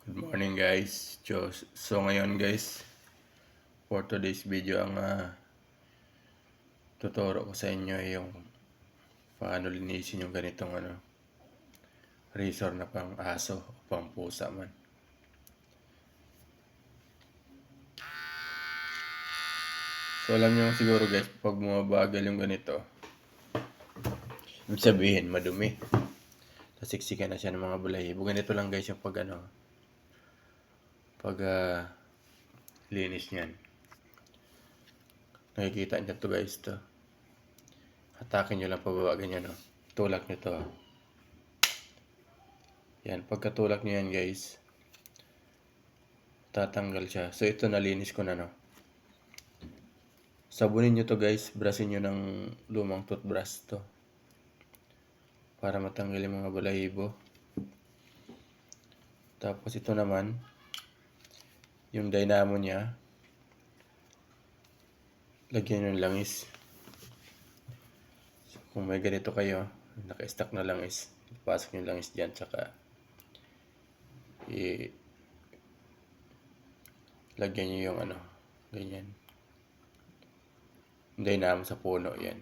Good morning guys. So ngayon guys, for today's video ang tuturo ko sa inyo yung paano linisin yung ganitong razor na pang aso o pang pusa man. So alam nyo siguro guys, pag bumabagal yung ganito, ibig sabihin madumi. Nasiksikan na siya ng mga balahibo. Ganito lang guys yung pag linis niyan. Nakikita niyo to guys to. Hatakin nyo lang pababa ganyan Tulak nyo to. Yan, pagkatulak nyo yan guys, tatanggal siya. So ito nalinis ko na Sabunin nyo to guys, brushin nyo ng lumang toothbrush to. Para matanggal yung mga balahibo. Tapos ito naman, yung dynamo niya, lagyan yung langis. So, kung may ganito kayo, naka-stack na langis, pasok yung langis dyan, tsaka lagyan nyo yung ganyan. Dynamo sa puno, yan.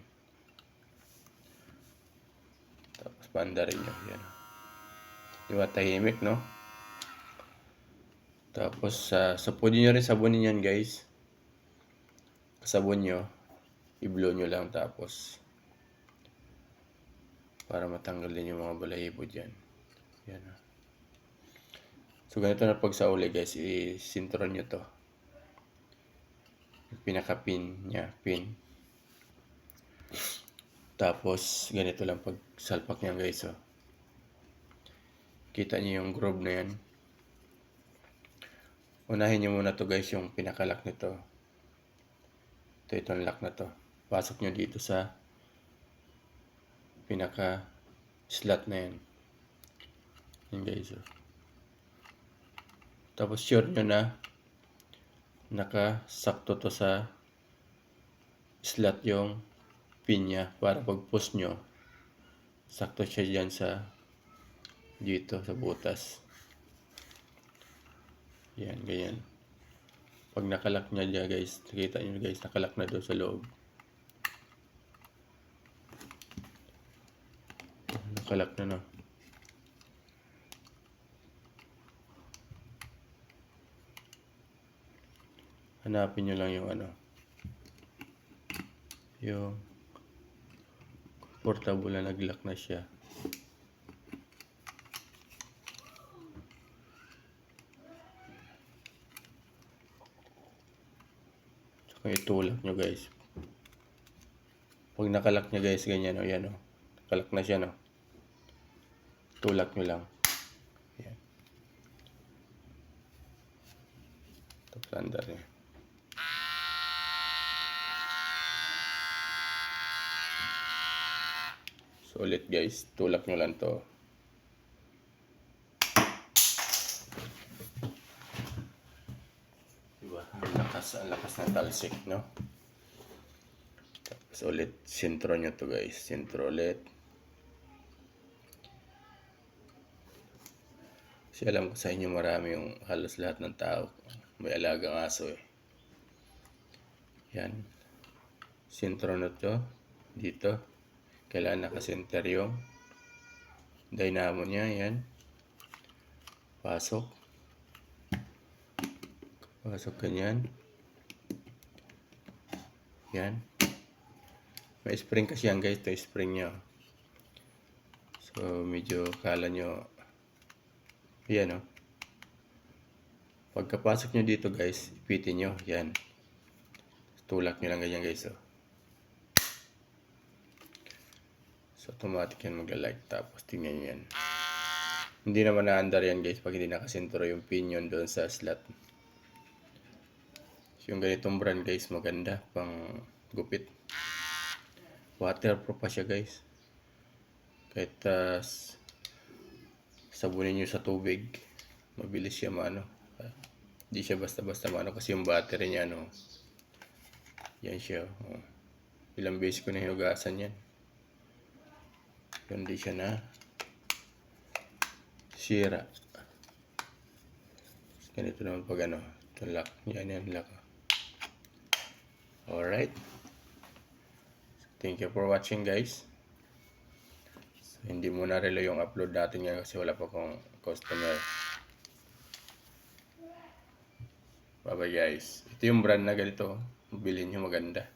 Tapos pandarin nyo, yan. Diba tahimik, no? Tapos pwede nyo rin sabunin yan guys. Sabon nyo, i-blow nyo lang tapos para matanggal din yung mga balahibo dyan. Yan. So ganito na pag sa uli guys, i-sintron nyo to. Yung pinaka-pin niya, pin. Tapos ganito lang pag salpak niya guys Kita niyo yung groove na yan. Unahin nyo muna to guys, yung pinaka-lock nito. Itong lock na to. Pasok nyo dito sa pinaka-slot na yan. Yan guys Tapos sure nyo na nakasakto to sa slot yung pin niya para pag push nyo, sakto siya dyan dito sa butas. Yan, ganyan. Pag nakalak niya dyan guys, nakita nyo guys, nakalak na doon sa loob. Nakalak na Hanapin nyo lang yung yung portable na nag-lock na siya. Tsaka itulak nyo guys. Pag nakalak nyo guys, ganyan yan nakalak na siya Tulak nyo lang. Yan. Tapos andar niya. So ulit guys, tulak nyo lang to. Diba? Ang lakas ng talsik, no? Tapos ulit, sintro nyo to guys. Sintro ulit. Kasi alam ko sa inyo marami yung halos lahat ng tao may alagang aso Yan. Sintro nyo to. Dito. Kailangan nakasenter yung dynamo niya. Yan. Pasok ganyan. Yan. May spring kasi yan guys. Ito yung spring niya. So medyo kala nyo yan Pagkapasok nyo dito guys, ipitin nyo. Yan. Tulak nyo lang ganyan guys So automatic yan magla-like. Tapos tingnan nyo yan. Hindi naman na-under yan guys pag hindi nakasentro yung pinion doon sa slot. So, yung ganitong brand guys, maganda pang gupit. Waterproof pa siya guys. Kahit sabunin nyo sa tubig, mabilis siya Hindi siya basta-basta kasi yung battery niya yan siya ilang beses ko na hinugasan yan. Hindi siya na sira. Ganito naman pag ano, ito lock. Yan lock. Alright. Thank you for watching, guys. So, hindi muna relo yung upload natin ngayon kasi wala pa akong customer. Bye bye, guys. Ito yung brand na ganito. Bilhin nyo, maganda.